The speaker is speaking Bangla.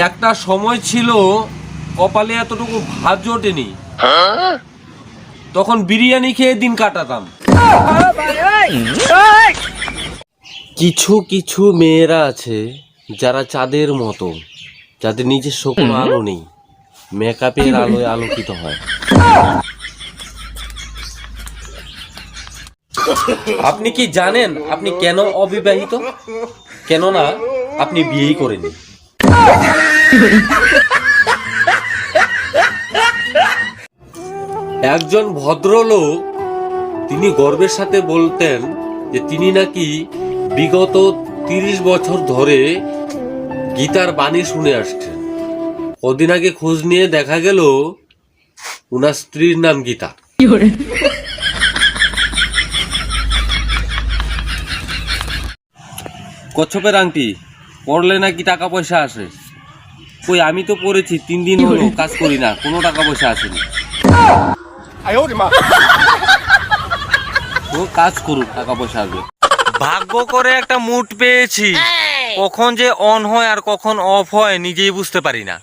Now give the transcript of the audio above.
একটা সময় ছিল কপালে এতটুকু ভাত জোটেনি, তখন বিরিয়ানি খেয়ে দিন কাটাতাম। কিছু কিছু মেয়েরা আছে যারা চাঁদের মতো, যাদের নিজস্ব কোনো আলো নেই, মেকআপের আলোয় আলোকিত হয়। আপনি কি জানেন আপনি কেন অবিবাহিত? কেননা আপনি বিয়েই করেনি। একজন ভদ্রলোক তিনি গর্বের সাথে বলতেন যে তিনি নাকি বিগত 30 বছর ধরে গীতার বাণী শুনে আসছেন। কদিন আগে খোঁজ নিয়ে দেখা গেল উনার স্ত্রীর নাম গীতা। কচ্ছপের আংটি পড়লে নাকি টাকা পয়সা আসে। কই, আমি তো পড়েছি, 3 দিন হলো কাজ করি না, কোনো টাকা পয়সা আসেনি। ও কাজ করুক, টাকা পয়সা আসবে। ভাগ্য করে একটা মুড পেয়েছি, কখন যে অন হয় আর কখন অফ হয় নিজেই বুঝতে পারি না।